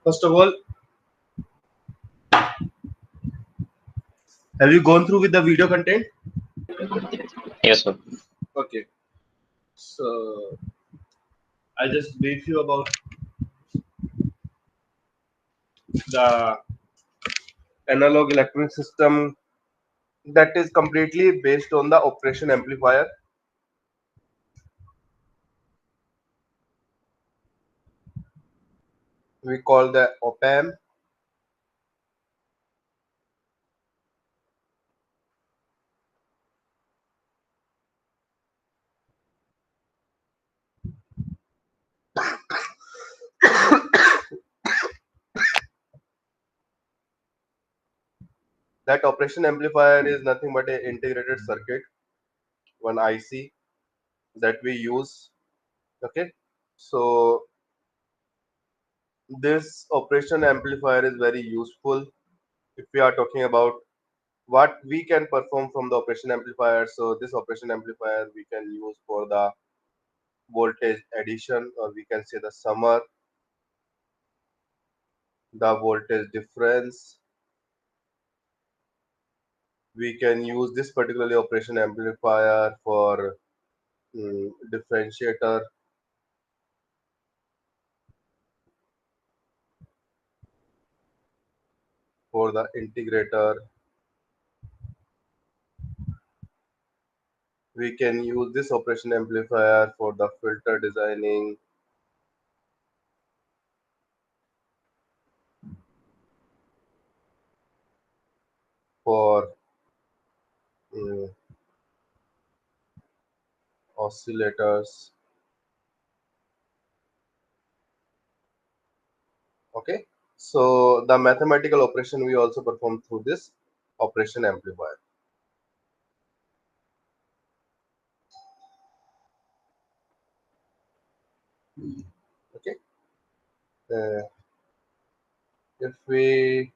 First of all, have you gone through with the video content? Yes, sir. Okay. So I'll just brief you about the analog electronic system that is completely based on the operation amplifier. We call the op-amp. That operation amplifier is nothing but an integrated circuit, one IC that we use. Okay. So this operation amplifier is very useful if we are talking about what we can perform from the operation amplifier. So this operation amplifier we can use for the voltage addition, or we can say the summer, the voltage difference. We can use this particularly operation amplifier for differentiator, for the integrator. We can use this operation amplifier for the filter designing, for mm, oscillators. Okay, so the mathematical operation we also perform through this operation amplifier. Okay, uh, if we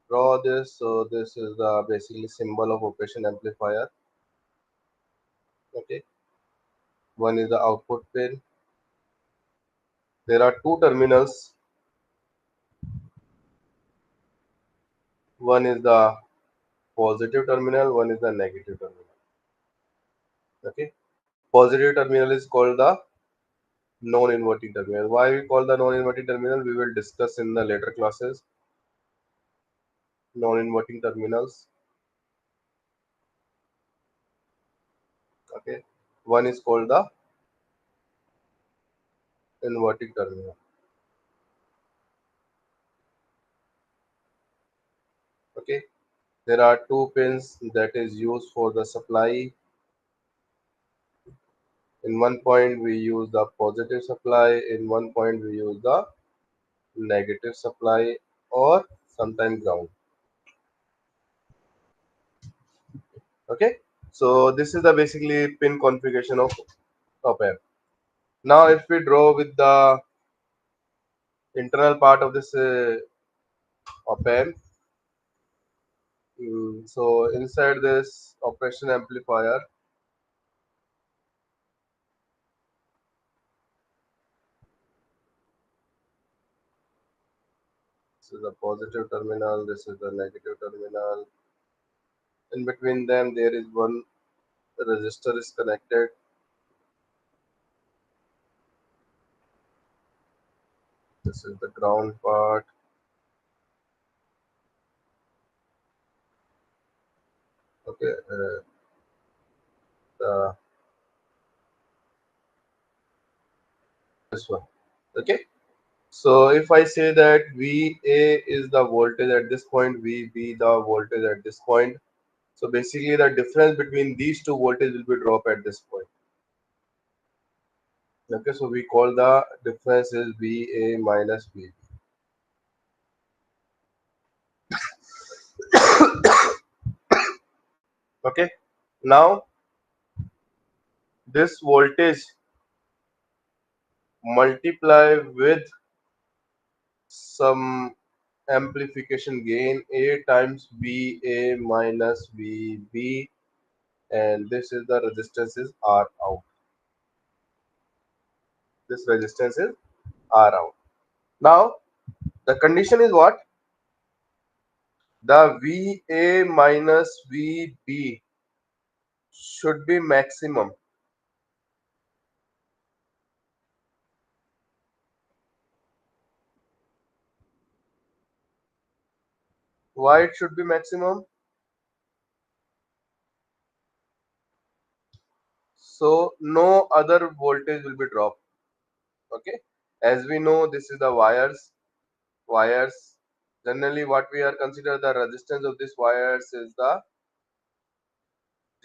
draw this, so this is the basically symbol of operation amplifier. Okay, one is the output pin. There are two terminals. One is the positive terminal, one is the negative terminal. Okay, positive terminal is called the non-inverting terminal. Why we call the non-inverting terminal, we will discuss in the later classes. Non-inverting terminals. Okay, one is called the inverting terminal. Okay, there are two pins that is used for the supply. In one point we use the positive supply, in one point we use the negative supply, or sometimes ground. Okay, so this is the basically pin configuration of op-amp. Now if we draw with the internal part of this op-amp, so inside this operation amplifier, this is the positive terminal, this is the negative terminal. In between them there is one resistor is connected. This is the ground part. Okay, the this one. Okay, so if I say that VA is the voltage at this point, VB the voltage at this point, so basically the difference between these two voltages will be drop at this point. Okay, so we call the difference is VA minus VB. Okay, now this voltage multiply with some amplification gain A times VA minus VB, and this is the resistance is R out. This resistance is R out. Now The condition is what? The VA minus VB should be maximum. Why it should be maximum? So no other voltage will be dropped. Okay. As we know, this is the wires. Wires. Generally, what we are consider the resistance of these wires is the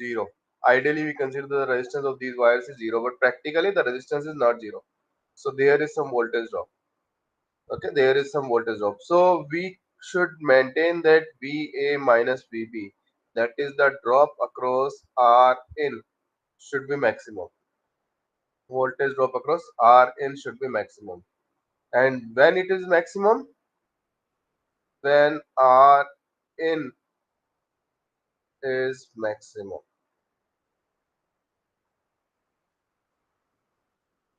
zero. Ideally, we consider the resistance of these wires is zero, but practically the resistance is not zero. So there is some voltage drop. Okay, there is some voltage drop. So we should maintain that VA minus VB, that is the drop across R in, should be maximum. Voltage drop across R in should be maximum. And when it is maximum, when R in is maximum,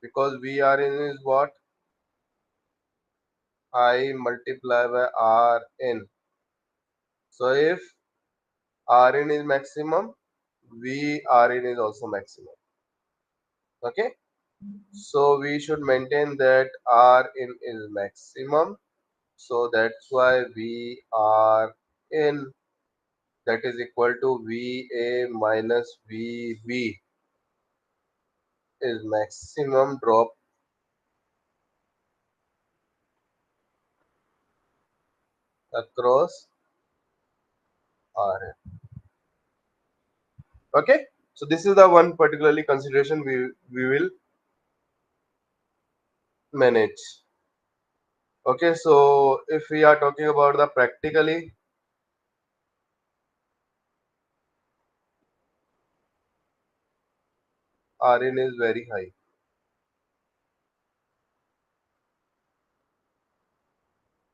because VR in is what? I multiply by R in. So if R in is maximum, VR in is also maximum. Okay, so we should maintain that R in is maximum. So that's why VR in, that is equal to VA minus VB, is maximum drop across RN. Okay, so this is the one particularly consideration we will manage. Okay, so if we are talking about the practically, RN is very high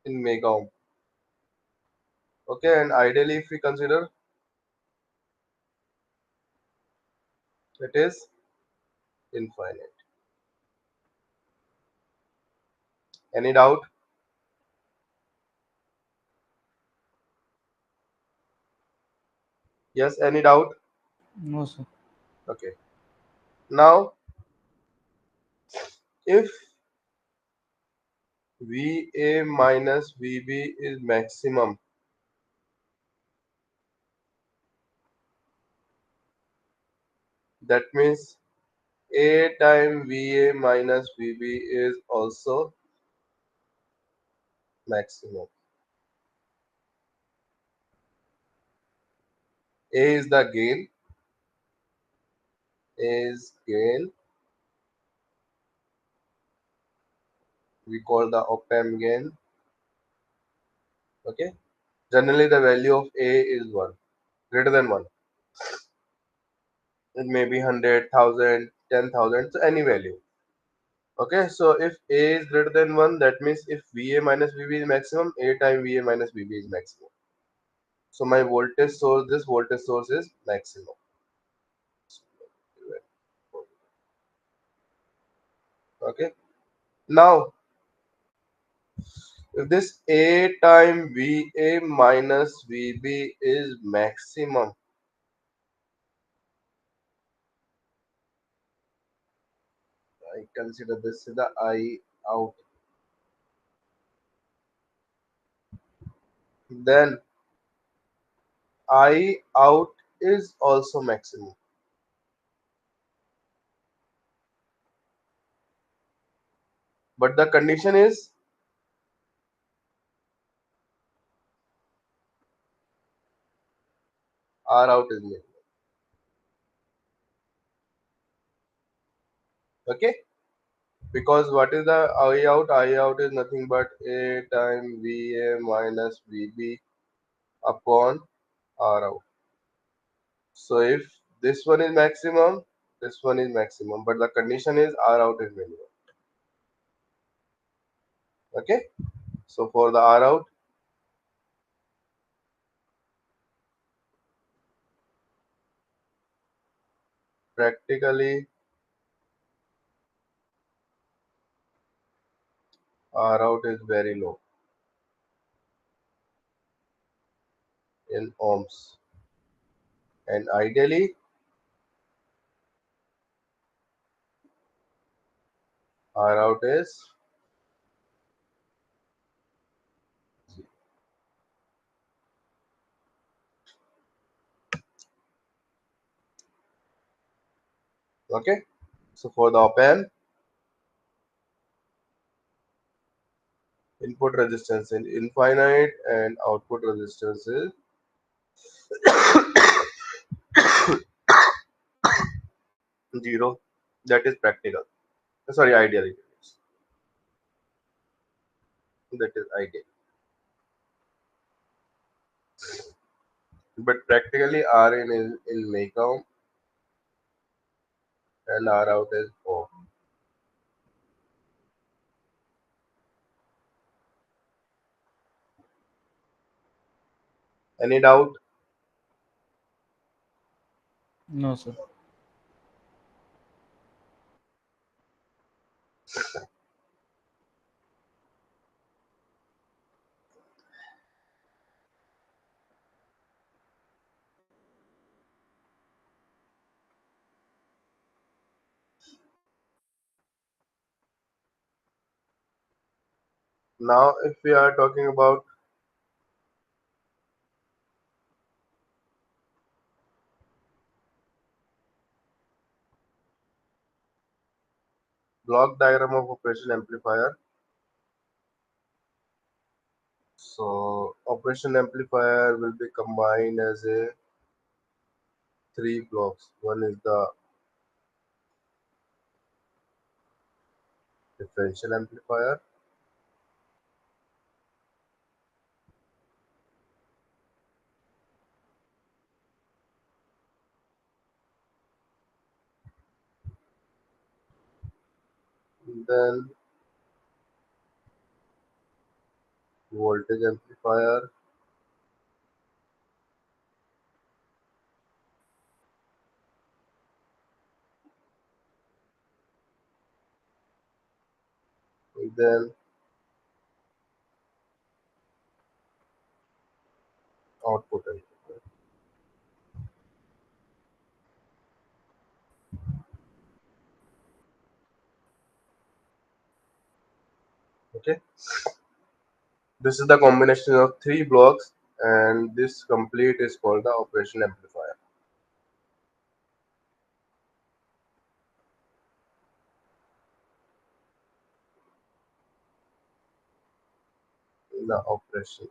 in mega ohm. Okay, and ideally if we consider, it is infinite. Any doubt? Yes, any doubt? No, sir. Okay. Now, if VA minus VB is maximum, that means A time VA minus VB is also maximum. A is the gain, A is gain, we call the op-amp gain. Okay. Generally, the value of A is 1, greater than 1. It may be 100,000, 10,000, so any value. Okay, so if A is greater than 1, that means if VA minus VB is maximum, A time VA minus VB is maximum. So my voltage source, this voltage source is maximum. Okay, now if this A time VA minus VB is maximum, I consider this is the I out, then I out is also maximum. But the condition is R out is minimum. Okay, because what is the I out? I out is nothing but A time VA minus VB upon R out. So if this one is maximum, this one is maximum, but the condition is R out is minimum. Okay, so for the R out, practically R out is very low. in ohms, and ideally R out is okay. So for the op amp, input resistance is infinite and output resistance is 0. That is practical. Sorry, ideal. That is ideal. But practically R in is in mega and R out is ohm. Any doubt? No, sir. Now, if we are talking about block diagram of operation amplifier, so operation amplifier will be combined as a three blocks. One is the differential amplifier, then voltage amplifier, then output amplifier. Okay, this is the combination of three blocks, and this complete is called the operation amplifier. The operation.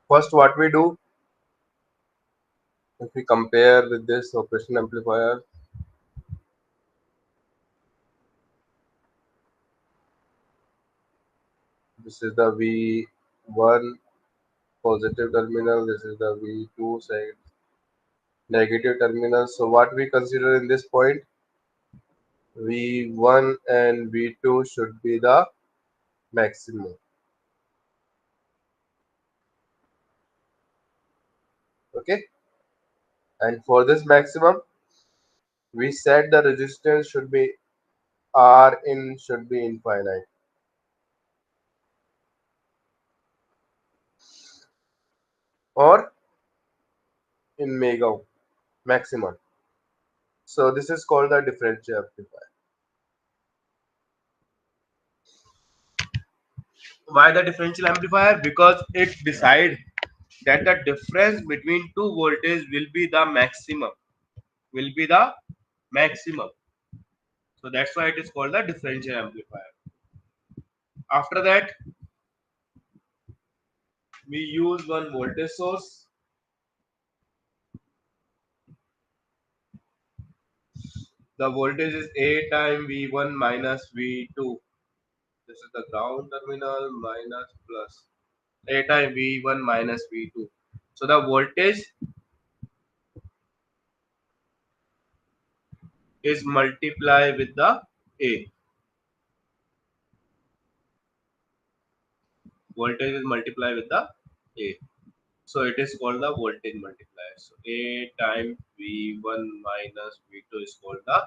First, what we do if we compare with this operation amplifier, this is the V1 positive terminal, this is the V2 side negative terminal. So what we consider in this point, V1 and V2 should be the maximum. Okay, and for this maximum, we said the resistance should be R in should be infinite or in mega ohm, maximum. So this is called the differential amplifier. Why the differential amplifier? Because it decides that the difference between two voltage will be the maximum. Will be the maximum. So that's why it is called the differential amplifier. After that, we use one voltage source. The voltage is A time V1 minus V2. This is the ground terminal minus plus A time V1 minus V2. So the voltage is multiplied with the A. Voltage is multiplied with the A. So it is called the voltage multiplier. So A times V1 minus V2 is called the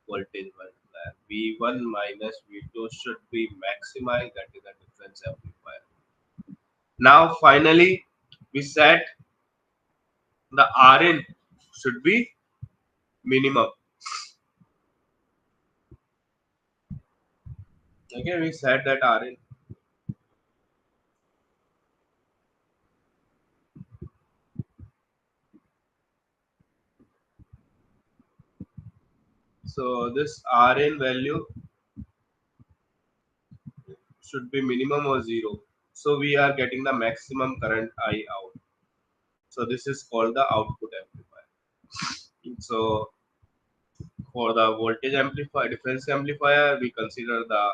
voltage multiplier. multiplier. V1 minus V2 should be maximized, that is the difference amplifier. Now finally we set the Rn should be minimum. Okay, we said that Rn. So this Rn value should be minimum or zero. So we are getting the maximum current I out. So this is called the output amplifier. So for the voltage amplifier, difference amplifier, we consider the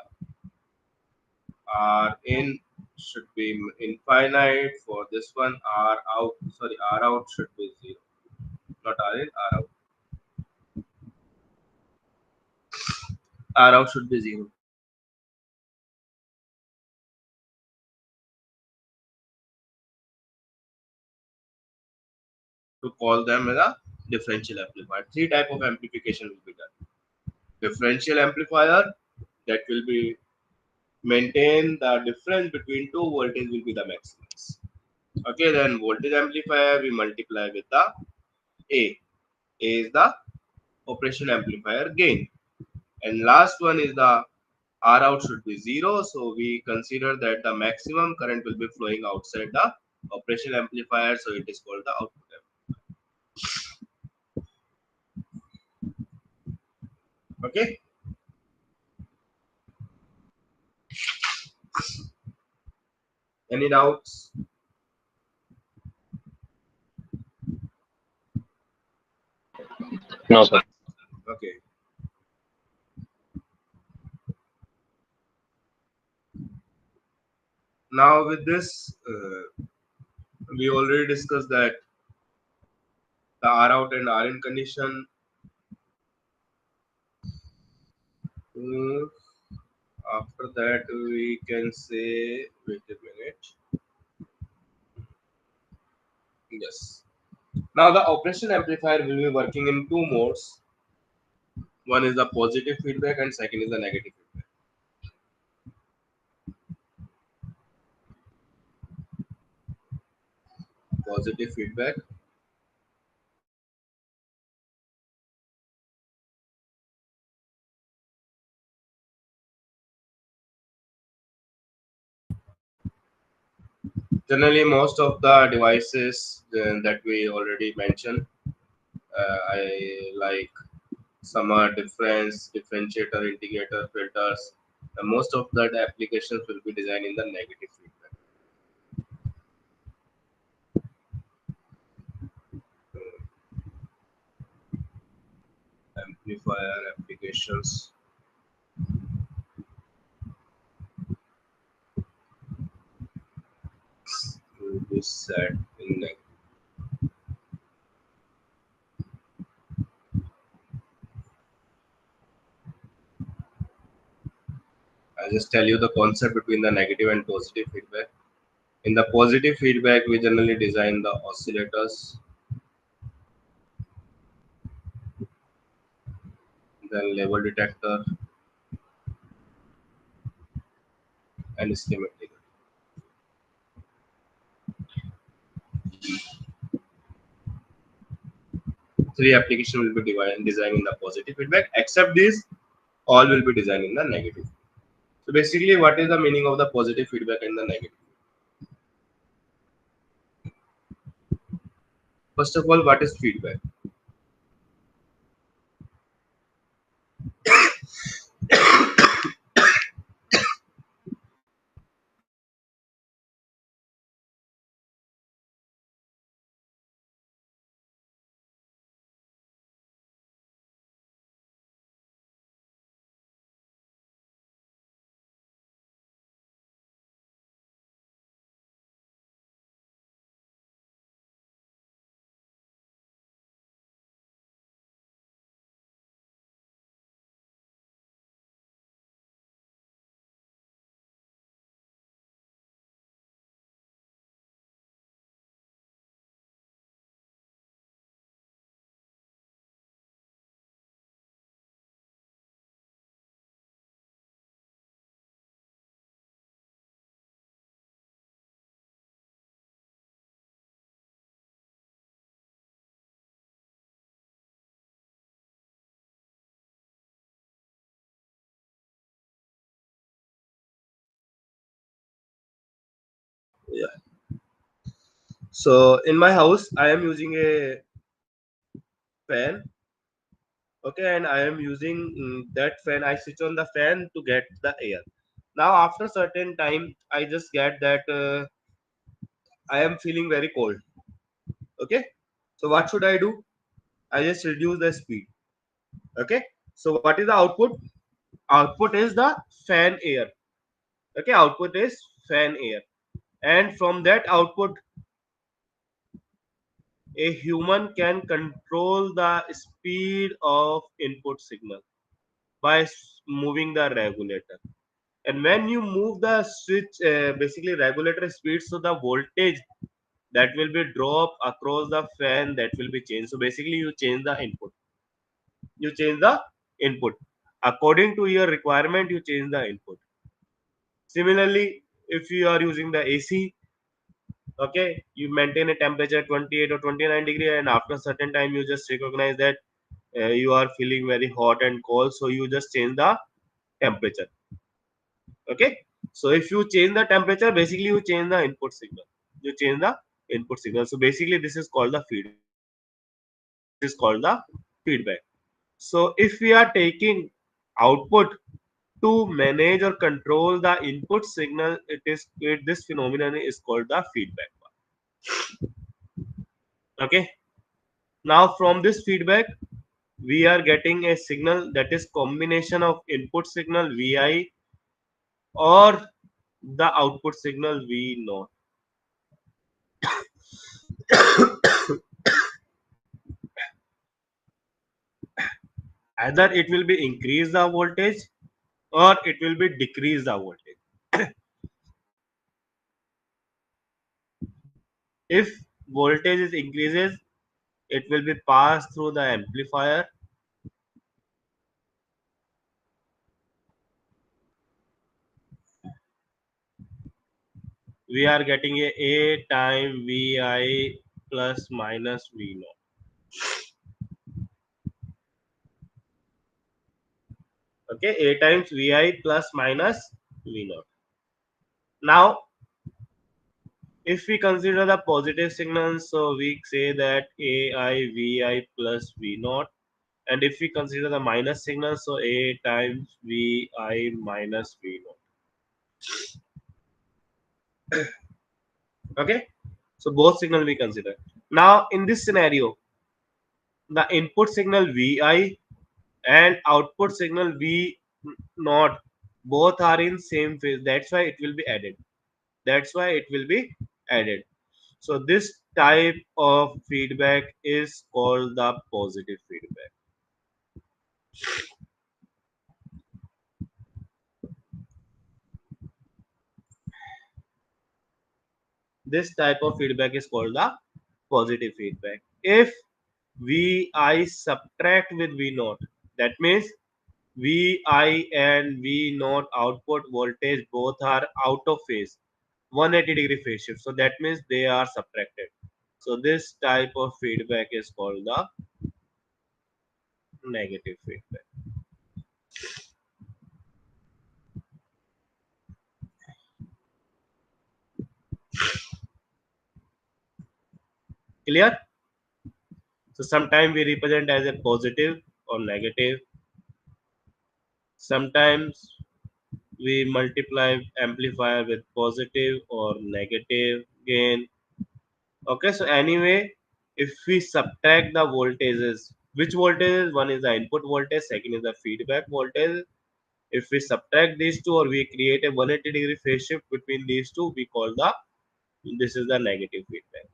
R in should be infinite. For this one, R out should be zero, not R in, R out. R out should be zero. To call them as a differential amplifier. Three type of amplification will be done. Differential amplifier, that will be maintain the difference between two voltage will be the maximus. Okay, then voltage amplifier we multiply with the A. A is the operation amplifier gain. And last one is the R out should be zero. So we consider that the maximum current will be flowing outside the operation amplifier. So it is called the output amplifier. Okay. Any doubts? No, sir. Okay. Now with this, we already discussed that the R out and R in condition. Uh, After that, we can say, wait a minute. Yes. Now the operation amplifier will be working in two modes. One is the positive feedback and second is the negative feedback. Positive feedback. Generally, most of the devices that we already mentioned, I like some are difference, differentiator, integrator, filters. Most of that applications will be designed in the negative feedback. Amplifier applications will be set in negative. I'll just tell you the concept between the negative and positive feedback. In the positive feedback, we generally design the oscillators, then level detector, and schematic. Three applications will be designed in the positive feedback. Except these, all will be designed in the negative. So basically, what is the meaning of the positive feedback and the negative? First of all, what is feedback? Yeah. So in my house, I am using a fan. Okay, and I am using that fan. I switch on the fan to get the air. Now after certain time, I just get that I am feeling very cold. Okay, so what should I do? I just reduce the speed. Okay, so what is the output? Output is the fan air. Okay, output is fan air, and from that output a human can control the speed of input signal by moving the regulator. And when you move the switch, basically regulator speed, so the voltage that will be drop across the fan, that will be changed. So basically you change the input, you change the input according to your requirement, you change the input. Similarly, if you are using the AC, okay, you maintain a temperature 28 or 29 degree, and after a certain time you just recognize that you are feeling very hot and cold, so you just change the temperature. Okay, so if you change the temperature, basically you change the input signal, you change the input signal. So basically this is called the feedback. This is called the feedback. So if we are taking output to manage or control the input signal, this phenomenon is called the feedback. Okay, now from this feedback we are getting a signal that is combination of input signal Vi or the output signal V naught. Either it will be increase the voltage or it will be decrease the voltage. If voltage is increases, it will be passed through the amplifier. We are getting a time Vi plus minus V naught. Okay, a times Vi plus minus V naught. Now if we consider the positive signal, so we say that ai Vi plus V naught. And if we consider the minus signal, so a times Vi minus V naught. Okay, so both signal we consider. Now in this scenario, the input signal Vi and output signal V naught, both are in same phase. That's why it will be added. That's why it will be added. So this type of feedback is called the positive feedback. This type of feedback is called the positive feedback. If Vi subtract with V naught, that means Vi and V naught output voltage both are out of phase, 180-degree phase shift. So that means they are subtracted. So this type of feedback is called the negative feedback. Clear? So sometimes we represent as a positive or negative. Sometimes we multiply amplifier with positive or negative gain. Okay, so anyway, if we subtract the voltages, which voltages? One is the input voltage, second is the feedback voltage. If we subtract these two or we create a 180-degree phase shift between these two, we call the this is the negative feedback.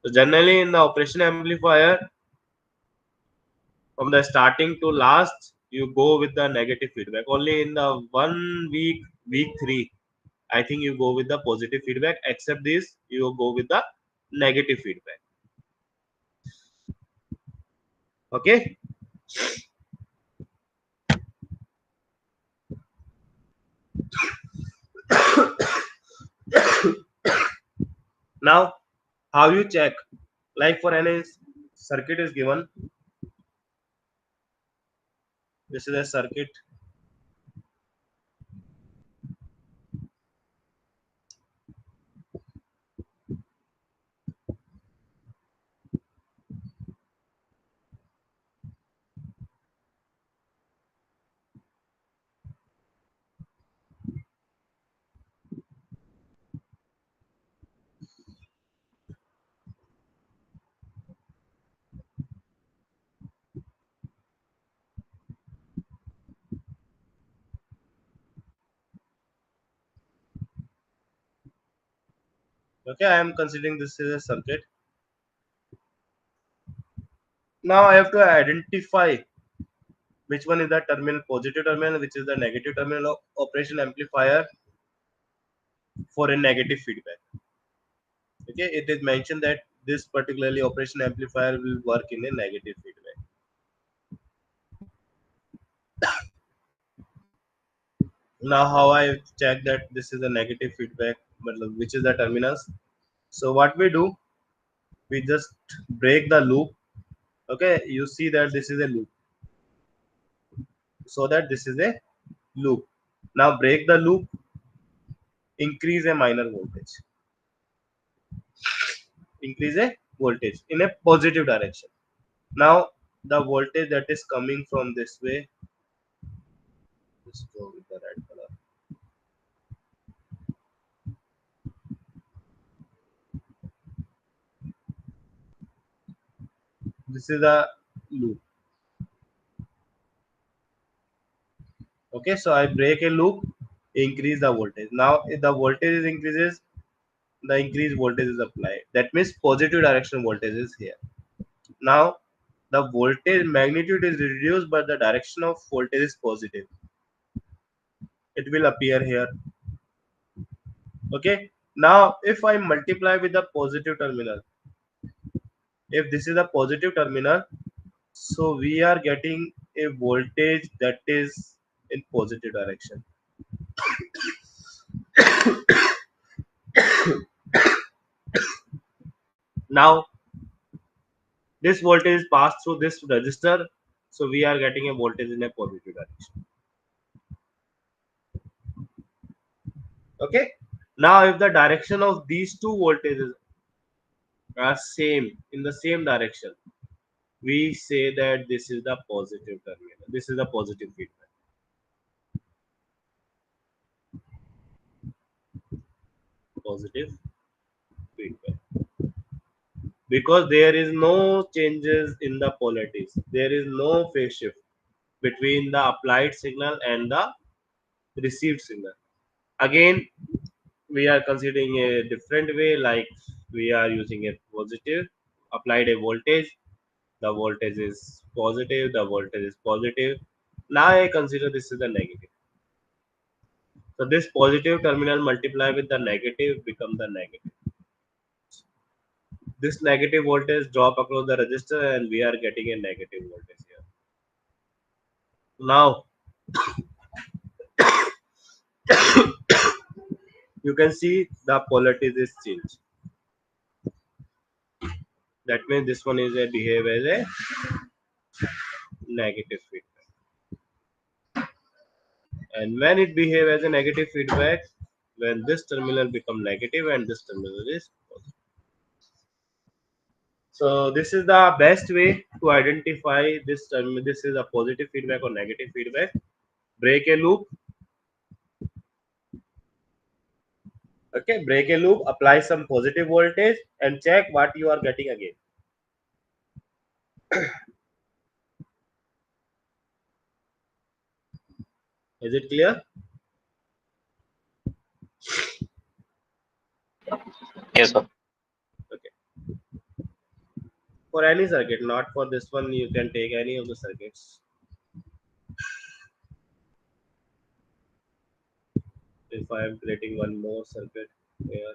So generally in the operation amplifier, from the starting to last, you go with the negative feedback. Only in the 1 week, week 3, I think you go with the positive feedback. Except this, you go with the negative feedback. Okay. Now, how you check? Like for any circuit is given. This is a circuit. Okay, I am considering this is a circuit. Now I have to identify which one is the terminal, positive terminal, which is the negative terminal of operation amplifier for a negative feedback. Okay, it is mentioned that this particularly operation amplifier will work in a negative feedback. Now how I check that this is a negative feedback, which is the terminals. So what we do, we just break the loop. Okay, you see that this is a loop, so that this is a loop. Now break the loop, increase a minor voltage, increase a voltage in a positive direction. Now the voltage that is coming from this way, let's go with the red color. This is the loop. Okay, so I break a loop, increase the voltage. Now if the voltage is increases, the increased voltage is applied. That means positive direction voltage is here. Now the voltage magnitude is reduced, but the direction of voltage is positive. It will appear here. Okay. Now if I multiply with the positive terminal, if this is a positive terminal, so we are getting a voltage that is in positive direction. Now this voltage is passed through this resistor, so we are getting a voltage in a positive direction. Okay. Now if the direction of these two voltages are same in the same direction, we say that this is the positive terminal. This is the positive feedback. Positive feedback. Because there is no changes in the polarities. There is no phase shift between the applied signal and the received signal. Again, we are considering a different way, like we are using a positive, applied a voltage, the voltage is positive, the voltage is positive. Now I consider this is the negative. So this positive terminal multiply with the negative become the negative. This negative voltage drop across the resistor and we are getting a negative voltage here. Now you can see the polarity is changed. That means this one is a behave as a negative feedback. And when it behave as a negative feedback, when this terminal become negative and this terminal is positive. So this is the best way to identify this term. This is a positive feedback or negative feedback. Break a loop. Okay, break a loop, apply some positive voltage and check what you are getting again. Is it clear? Yes, sir. Okay. For any circuit, not for this one, you can take any of the circuits. If I am creating one more circuit here,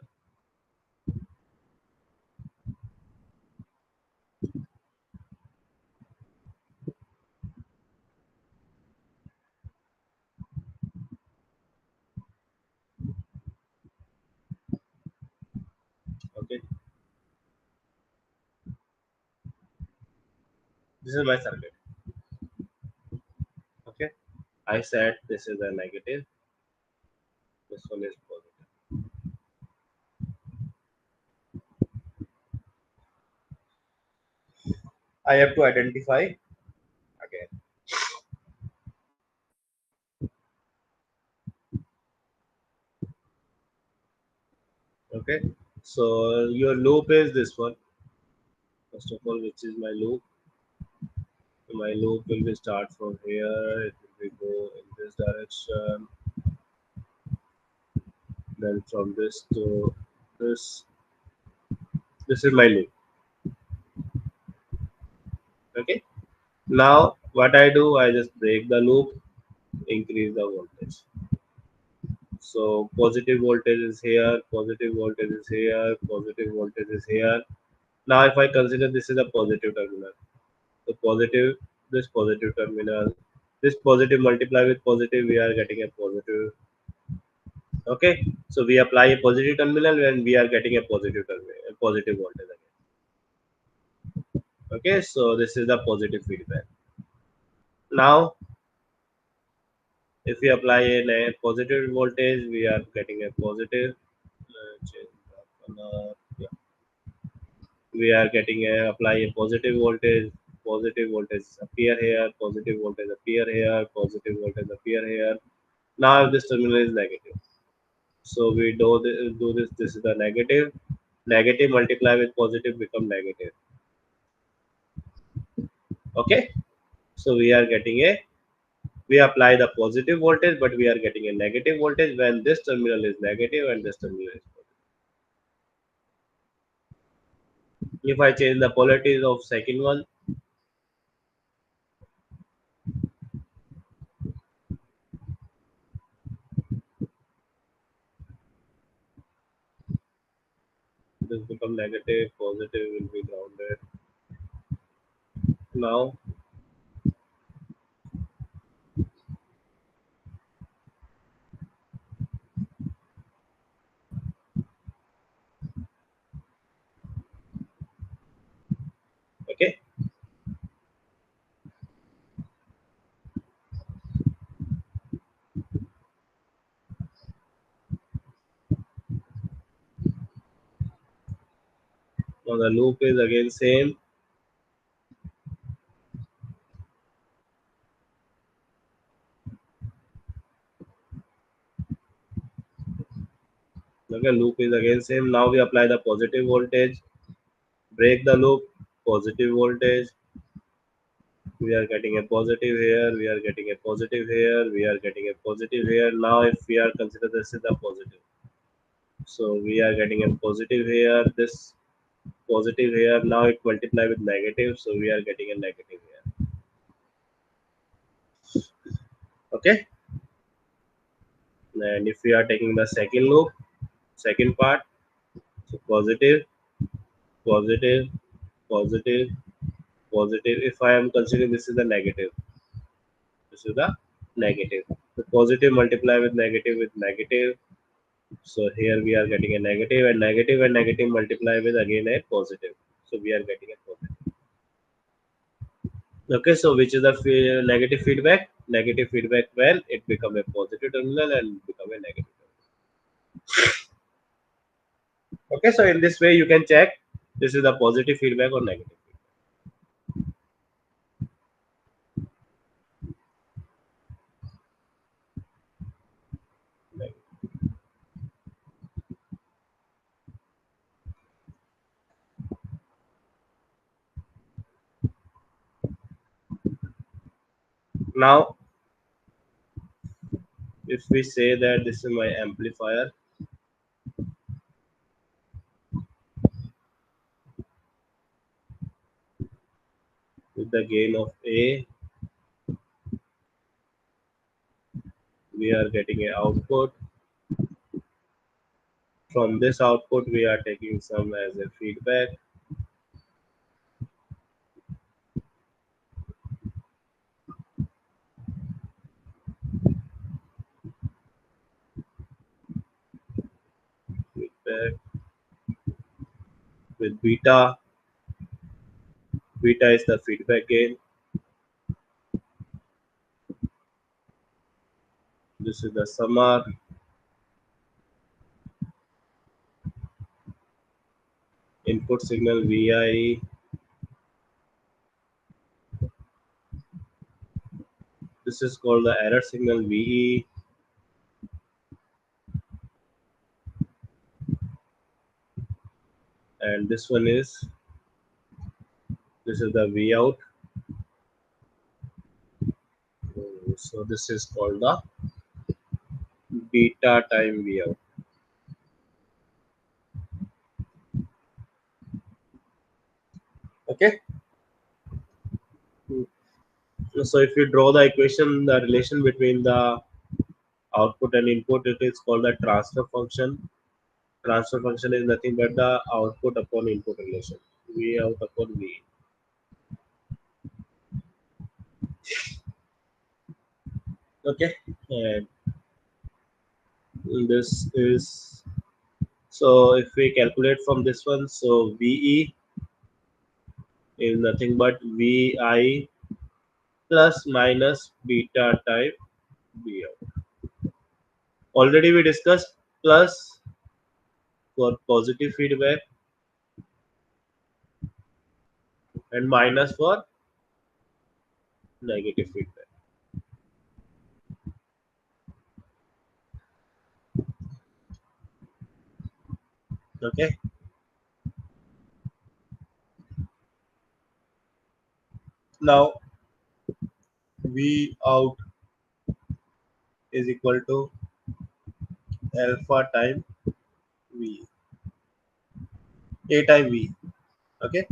okay, this is my circuit. Okay, I said this is a negative, this one is positive. I have to identify again. Okay, so your loop is this one. First of all, which is my loop? My loop will be start from here. It will be go in this direction. Then from this to this. This is my loop. Okay. Now what I do, I just break the loop, increase the voltage. So positive voltage is here, positive voltage is here, positive voltage is here. Now if I consider this is a positive terminal, so positive, this positive terminal, this positive multiply with positive, we are getting a positive. Okay, so we apply a positive terminal and we are getting a positive terminal, a positive voltage again. Okay, so this is the positive feedback. Now if we apply a positive voltage, we are getting a positive. Change the color. Yeah. We are getting a apply a positive voltage. Positive voltage appear here. Positive voltage appear here. Positive voltage appear here. Now if this terminal is negative, so we do this. This is the negative. Negative multiply with positive become negative. Okay. So we are getting a, we apply the positive voltage, but we are getting a negative voltage when this terminal is negative and this terminal is positive. If I change the polarities of second one, this become negative, positive will be grounded. Now, okay, now the loop is again same. Okay, loop is again same. Now we apply the positive voltage, break the loop, positive voltage. We are getting a positive here, we are getting a positive here, we are getting a positive here. Now, if we are consider this is the positive, so we are getting a positive here, this positive here. Now it multiply with negative, so we are getting a negative here. Okay, and if we are taking the second loop, second part, so positive, positive, positive, positive. If I am considering this is the negative, this is the negative. The positive multiply with negative. So here we are getting a negative and negative multiply with again a positive. So we are getting a positive. Okay, so which is the negative feedback? Negative feedback when it become a positive terminal and become a negative terminal. Okay, so in this way you can check this is the positive feedback or negative feedback. Now, if we say that this is my amplifier, with the gain of A, we are getting a output. From this output, we are taking some as a feedback. Feedback with beta. Beta is the feedback gain. This is the summar. Input signal VIE. This is called the error signal VE. And this one is, this is the V out. So this is called the beta time V out. Okay. So if you draw the equation, the relation between the output and input, it is called the transfer function. Transfer function is nothing but the output upon input relation. V out upon V. Okay. And this is, so if we calculate from this one, so VE is nothing but VI plus minus beta type V out. Already we discussed plus for positive feedback and minus for negative feedback. Okay. Now V out is equal to alpha time V, A time V. Okay.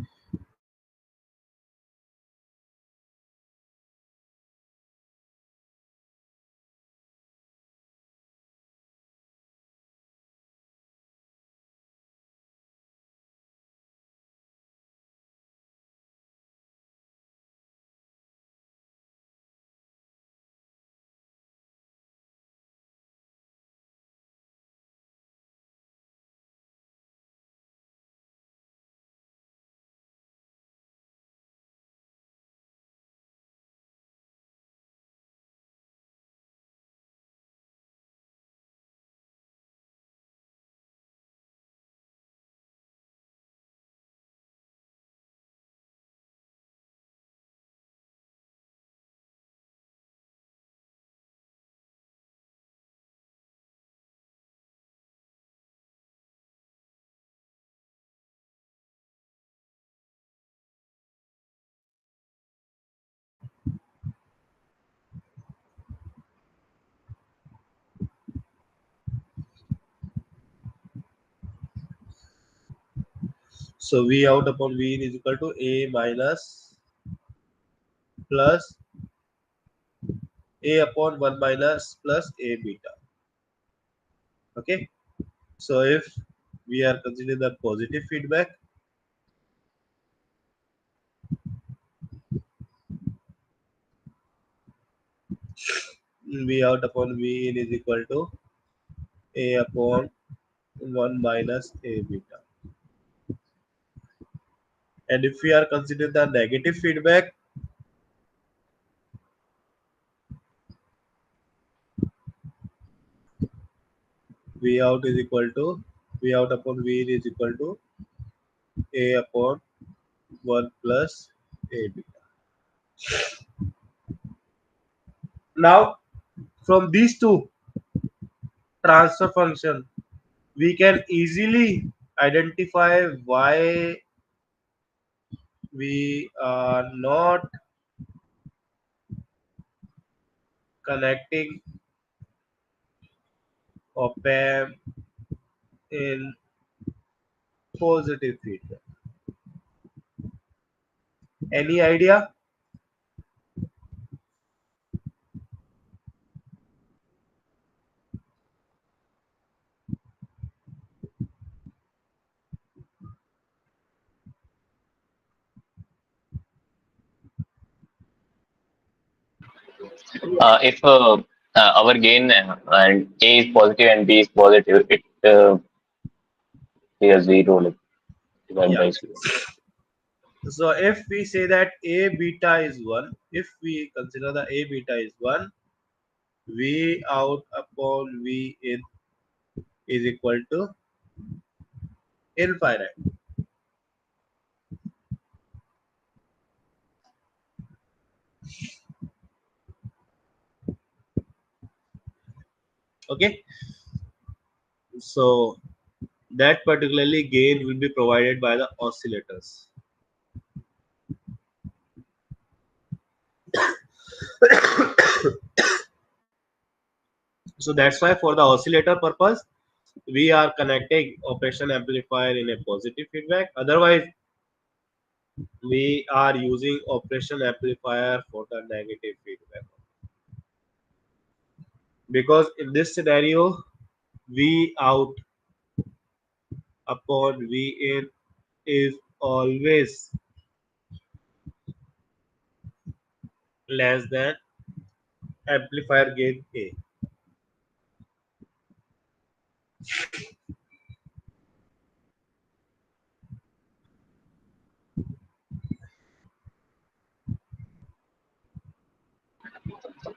So V out upon V in is equal to A minus plus A upon 1 minus plus A beta. Okay. So if we are considering the positive feedback, V out upon V in is equal to A upon 1 minus A beta. And if we are considering the negative feedback, V out is equal to V out upon V in is equal to A upon 1 plus A beta. Now, from these two transfer function, we can easily identify why we are not connecting op-amp in positive feedback. Any idea? If our gain and A is positive and B is positive, it is zero, like divided Yeah. by zero. So if we say that A beta is 1, if we consider the A beta is 1, V out upon V in is equal to infinite. Okay. So that particularly gain will be provided by the oscillators. So that's why for the oscillator purpose, we are connecting operation amplifier in a positive feedback. Otherwise, we are using operation amplifier for the negative feedback, because in this scenario V out upon V in is always less than amplifier gain A.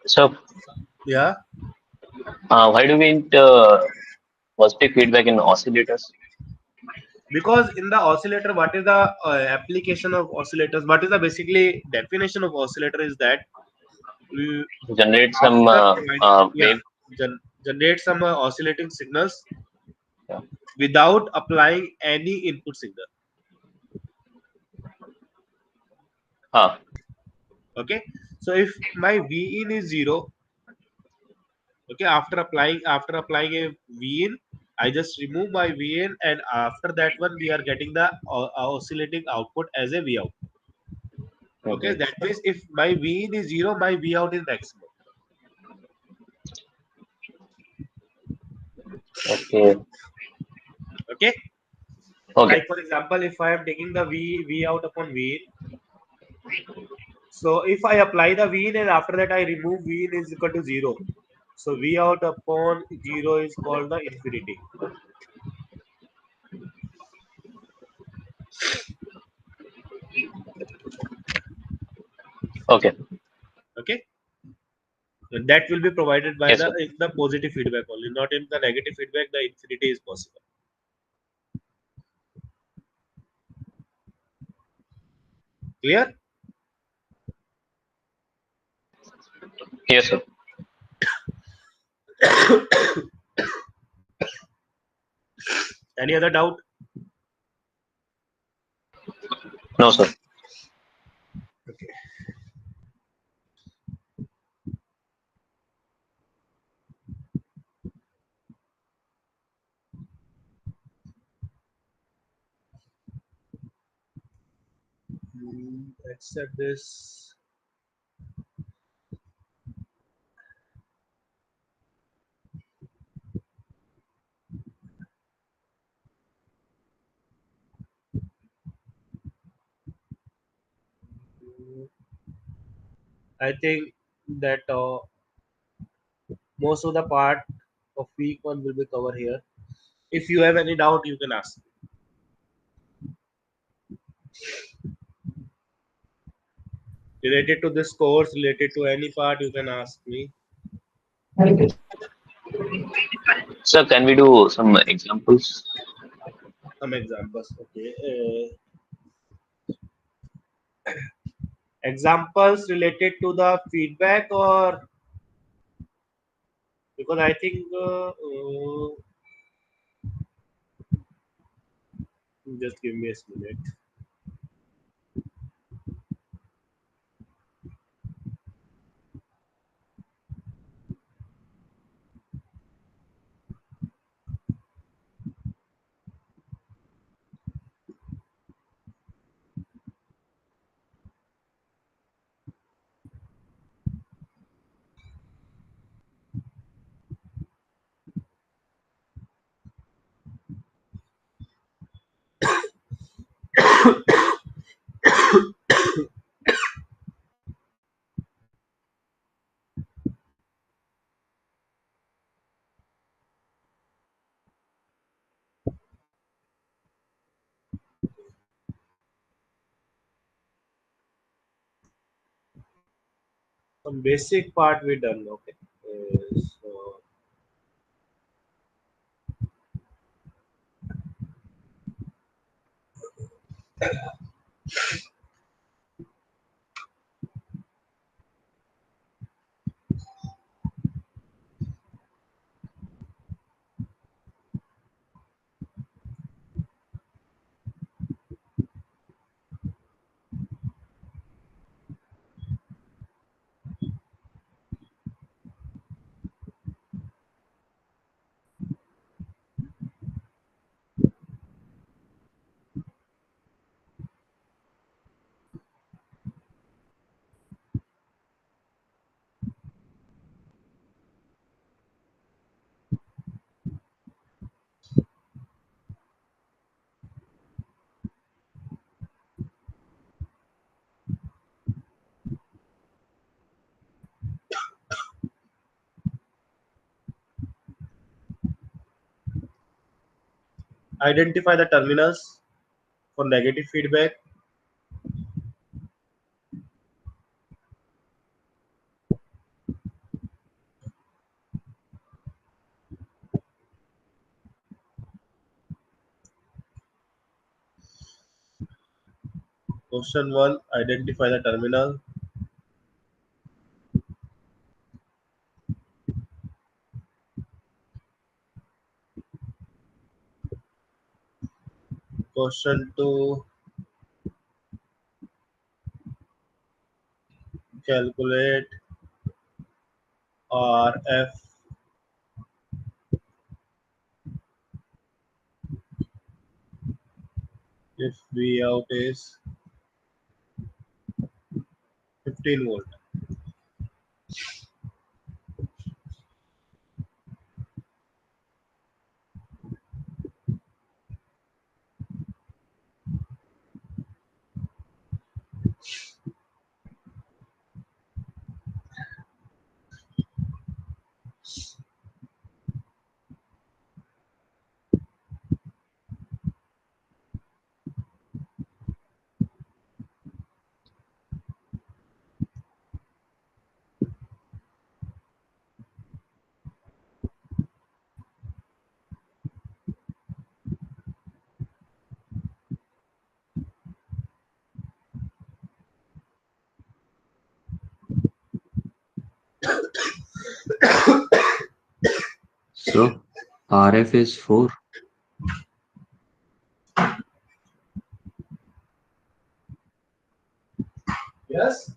So, Yeah, why do we need positive feedback in oscillators? because in the oscillator, what is the application of oscillators? What is the basically definition of oscillator is that we, Generate some after providing, yeah, wave. generate some oscillating signals Yeah. without applying any input signal. Ah, Okay, so if my V in is 0, okay, after applying a V in, I just remove my V in, and after that one we are getting the oscillating output as a V out. Okay, mhm. that means if my V in is 0, my V out is maximum. Okay. Okay, Okay. like for example, if I am taking the V out upon V in, so if I apply the V in and after that I remove V in is equal to 0. So V out upon 0 is called the infinity. Okay. Okay, and that will be provided by Yes, the sir. in the positive feedback only, not in the negative feedback. The infinity is possible. Clear? Yes, sir. Any other doubt? No, sir. Okay. Accept this. I think that most of the part of week one will be covered here. If you have any doubt, you can ask. Related to this course, related to any part, you can ask me. Sir, can we do some examples? Some examples. Okay. Examples related to the feedback, or because I think just give me a minute. Some basic part we done. Okay. So Identify the terminals for negative feedback. Question 1. Identify the terminal. Question 2. Calculate RF if V out is 15 volt. So RF is 4. Yes.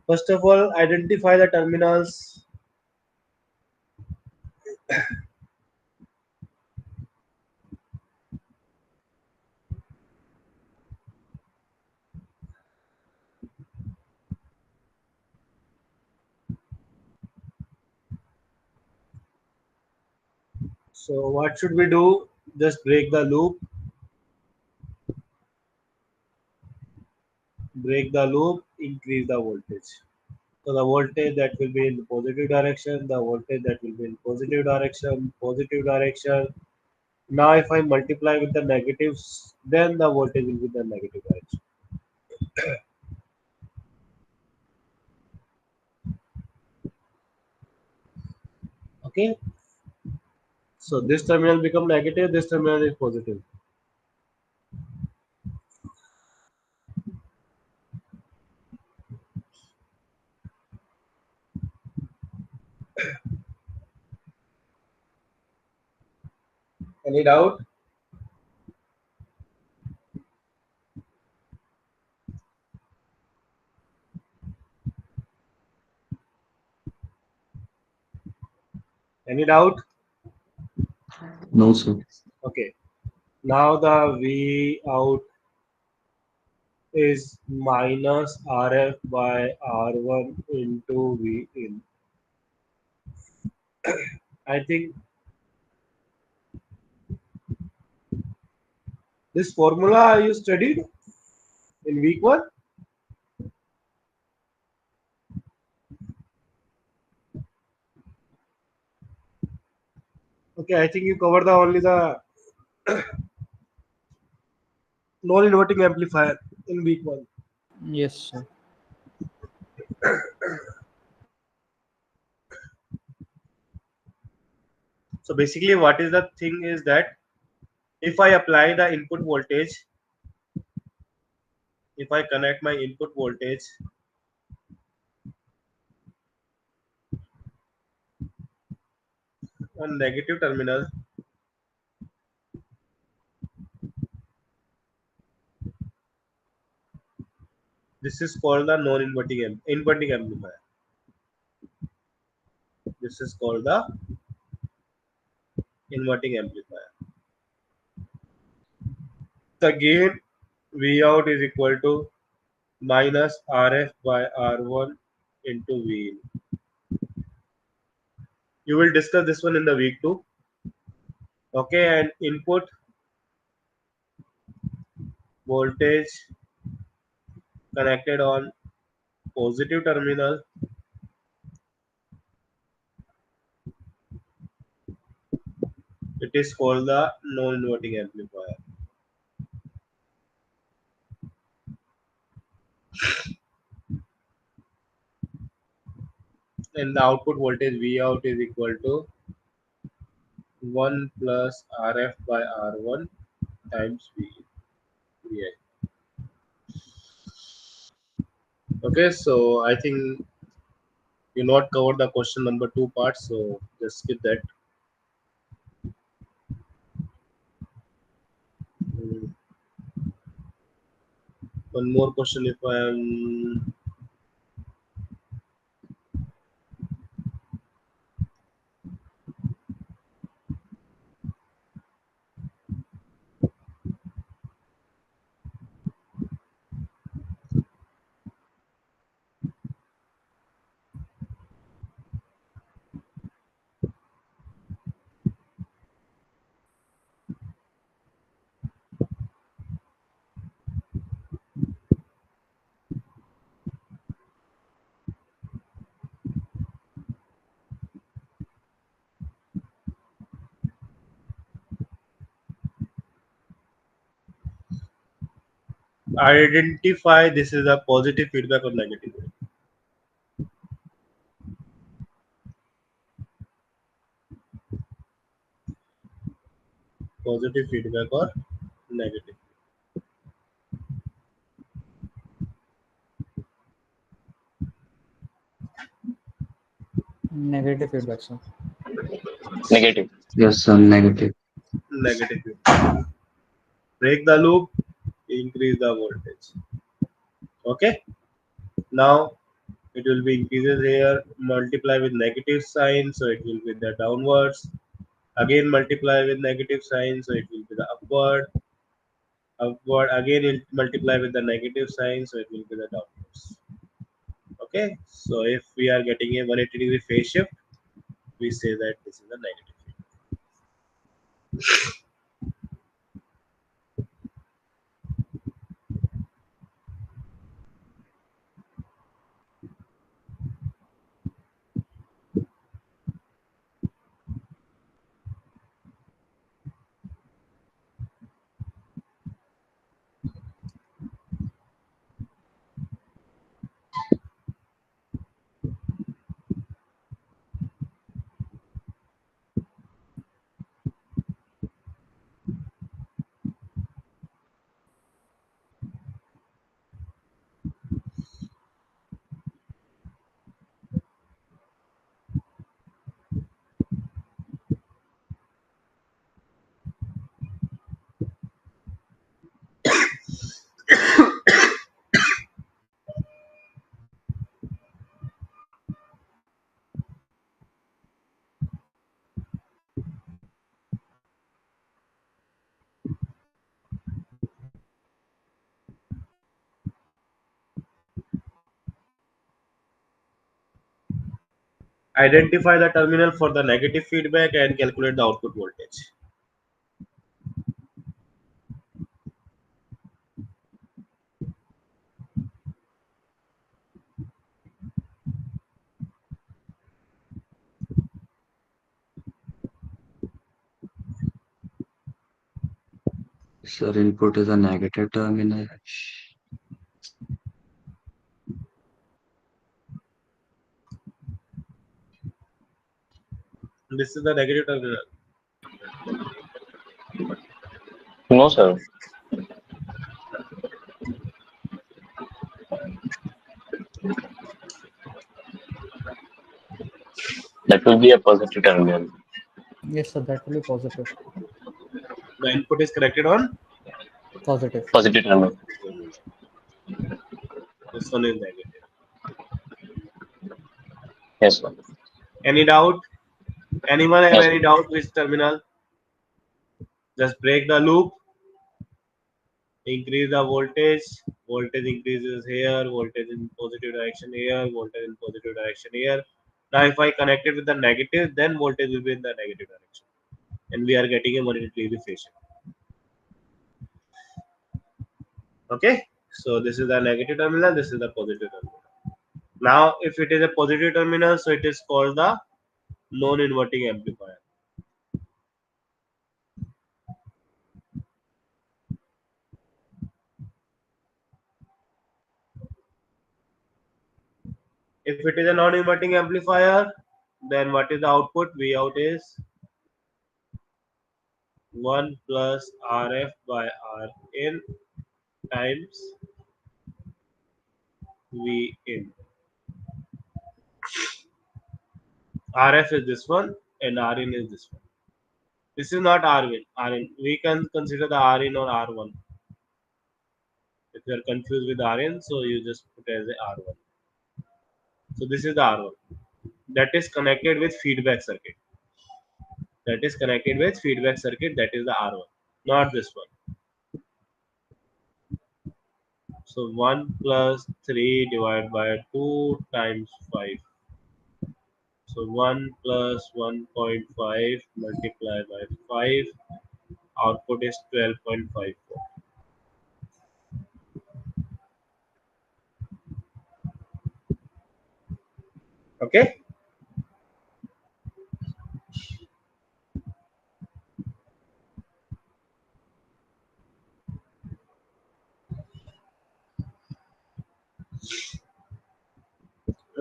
First of all, identify the terminals. So what should we do? Just break the loop. Break the loop, increase the voltage. So the voltage that will be in the positive direction, the voltage that will be in positive direction, positive direction. Now if I multiply with the negatives, then the voltage will be the negative direction. Okay. So this terminal become negative, this terminal is positive. Any doubt? Any doubt? No, sir. Okay. Now the V out is minus RF by R1 into V in. I think this formula you studied in week 1. Okay, I think you covered the only the non-inverting amplifier in week 1. Yes, sir. So basically what is the thing is that if I apply the input voltage, if I connect my input voltage on negative terminal, this is called the non-inverting inverting amplifier. This is called the inverting amplifier. The gain V out is equal to minus RF by R1 into V in. You will discuss this one in the week 2. Okay, and input voltage connected on positive terminal, it is called the non-inverting amplifier. And the output voltage V out is equal to 1 plus RF by R1 times VI. Okay, so I think you not covered the question number 2 part, so just skip that. Mm, One more question if I am. Identify this is a positive feedback or negative feedback. Positive feedback or negative. Negative feedback, sir. Negative. Yes, sir. Negative. Negative feedback. Break the loop, increase the voltage. Okay. Now it will be increases here, multiply with negative sign, so it will be the downwards. Again multiply with negative sign, so it will be the upward. Upward again it multiply with the negative sign, so it will be the downwards. Okay, so if we are getting a 180-degree phase shift, we say that this is a negative feedback. Identify the terminal for the negative feedback and calculate the output voltage. Sir, input is a negative terminal. This is the negative terminal. No, sir. That will be a positive terminal. Yes, sir. That will be positive. The input is corrected on. Positive. Positive terminal. This one is negative. Yes, sir. Any doubt? Anyone have Yes, any doubt which terminal? Just break the loop, increase the voltage. Voltage increases here, voltage in positive direction here, voltage in positive direction here. Now, if I connect it with the negative, then voltage will be in the negative direction, and we are getting a 180-degree phase shift. Okay, so this is the negative terminal, this is the positive terminal. Now, if it is a positive terminal, so it is called the non-inverting amplifier. If it is a non-inverting amplifier, then what is the output? V out is 1 plus Rf by Rin times V in. Rf is this one and Rin is this one. This is not Rin. We can consider the Rin or R1. If you are confused with Rin, so you just put as a R1. So this is the R1 that is connected with feedback circuit. That is connected with feedback circuit. That is the R1, not this one. So 1 plus 3 divided by 2 times 5. So 1 plus 1.5 multiplied by 5. Output is 12.54. Okay.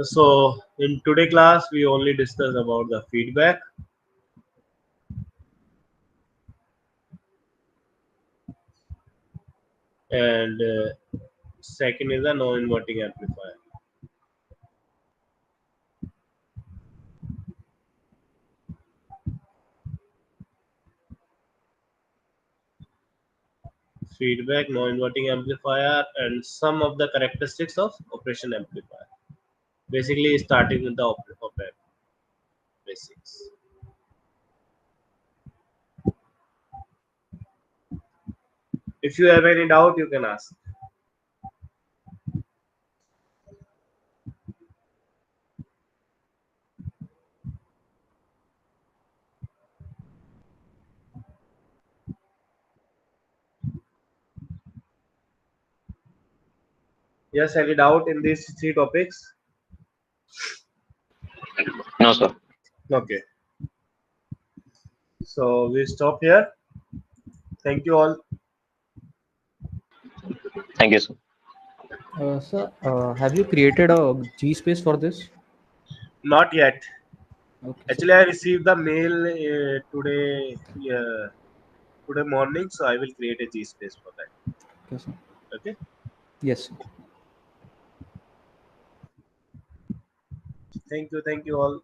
So in today class, we only discuss about the feedback. And second is the non-inverting amplifier. Feedback, non-inverting amplifier, and some of the characteristics of operation amplifier. Basically, starting with the op-amp basics. If you have any doubt, you can ask. Yes, any doubt in these three topics? No, sir. Okay. So we stop here. Thank you all. Thank you, sir. Sir, have you created a G space for this? Not yet. Okay, Actually, I received the mail today. Today morning, so I will create a G space for that. okay, sir. Okay. Yes, sir. Thank you. Thank you all.